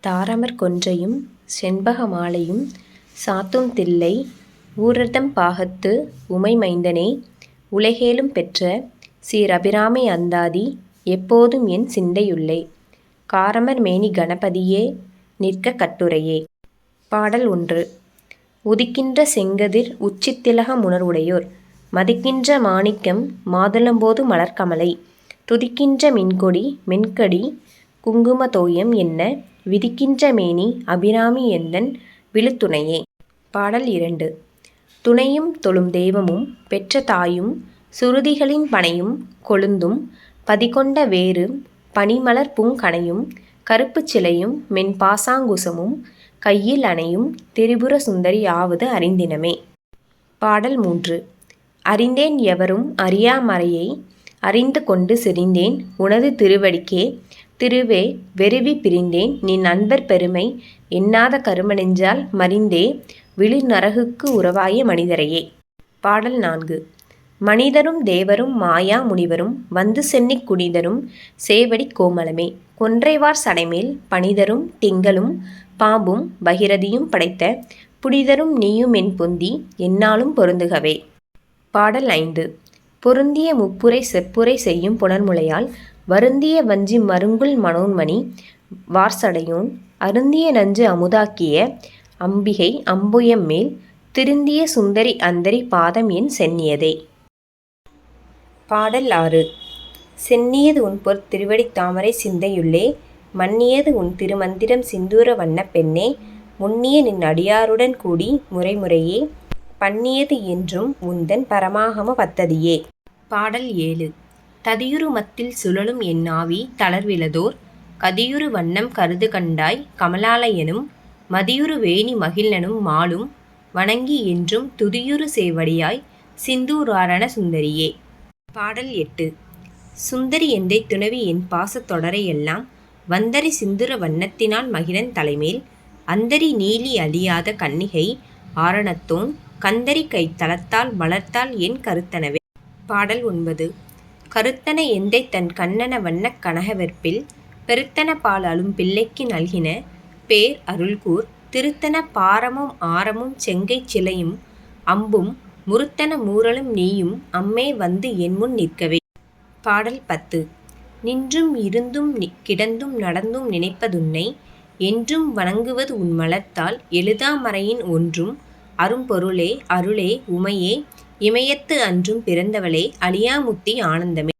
தாரமர் கொன்றையும் செண்பக மாலையும் சாத்தும் தில்லை ஊரர்தம் பாகத்து உமை மைந்தனே உலகேழும் பெற்ற சீர் அபிராமி அந்தாதி எப்போதும் என் சிந்தையுள்ளே. காரமர் மேனி கணபதியே நிற்க கட்டுரையே. பாடல் 1. உதிக்கின்ற செங்கதிர் உச்சித்திலக முணர்வுடையோர் மதிக்கின்ற மாணிக்கம் மாதுளம்போது மலர்க்கமலை துதிக்கின்ற மின்கொடி மென்கடி குங்கும தோயம் என்ன விதிக்கின்ற மேனி அபிராமி எந்தன் விழுத்துணையே. பாடல் 2. துணையும் தொழும் தெய்வமும் பெற்ற தாயும் சுருதிகளின் பனையும் கொழுந்தும் பதிகொண்ட வேறு பனிமலர் பூங்கணையும் கருப்புச் சிலையும் மென்பாசாங்குசமும் கையில் அணையும் திரிபுர சுந்தரி ஆவது அறிந்தினமே. பாடல் 3. அறிந்தேன் எவரும் அறியா மறையை அறிந்து கொண்டு சிரிந்தேன் உனது திருவடிக்கே திருவே வெறுவி பிரிந்தேன் நின் அன்பர் பெருமை எண்ணாத கருமநெஞ்சால் மறிந்தே விழு நரகுக்கு உறவாய மனிதரையே. பாடல் 4. மனிதரும் தேவரும் மாயா முனிவரும் வந்து சென்னிக் குனிதரும் சேவடி கோமளமே கொன்றைவார் சடைமேல் பனிதரும் திங்களும் பாம்பும் பகிரதியும் படைத்த புனிதரும் நீயும் என் பொந்தி எந்நாளும் பொருந்துகவே. பாடல் 5. பொருந்திய முப்புரை செப்புரை செய்யும் புனர்முலையால் வருந்திய வஞ்சி மருங்குல் மனோன்மணி வார்சடையோன் அருந்திய நஞ்சு அமுதாக்கிய அம்பிகை அம்புயம் மேல் திருந்திய சுந்தரி அந்தரி பாதம் என் சென்னியதே. பாடல் 6. சென்னியது உன் பொற் திருவடித் தாமரை சிந்தையுள்ளே மன்னியது உன் திருமந்திரம் சிந்தூர வண்ணப் பெண்ணே முன்னிய நின் அடியாருடன் கூடி முறைமுறையே பன்னியது என்றும் உந்தன் பரமாகம பத்ததியே. பாடல் 7. ததியுரு மத்தில் சுழலும் என் ஆவி தளர்விலதோர் கதியுரு வண்ணம் கருது கண்டாய் கமலாலயனும் மதியுரு வேணி மகிழ்நனும் மாலும் வணங்கி என்றும் துதியுரு சேவடியாய் சிந்தூராரண சுந்தரியே. பாடல் 8. சுந்தரி எந்தை துணவி என் பாசத் தொடரை எல்லாம் வந்தரி சிந்துர வண்ணத்தினால் மகிழன் தலைமேல் அந்தரி நீலி அழியாத கன்னிகை ஆரணத்தோன் கந்தரி கை தளத்தால் வளர்த்தால் என் கருத்தனவே. பாடல் 9. கருத்தன எந்தை தன் கண்ணன வண்ணக் கனகவெற்பில் பெருத்தன பால் அழும் பிள்ளைக்கு நல்கின பேர் அருள்கூர் திருத்தன பாரமும் ஆரமும் செங்கைச் சிலையும் அம்பும் முருத்தன மூரலும் நீயும் அம்மே வந்து என்முன் நிற்கவே. பாடல் 10. நின்றும் இருந்தும் கிடந்தும் நடந்தும் நினைப்பதுன்னை என்றும் வணங்குவது உன் மலர்த்தால் எழுதா மறையின் ஒன்றும் அரும்பொருளே அருளே உமையே இமயத்து அன்றும் பிறந்தவளே அழியாமுத்தி ஆனந்தமே.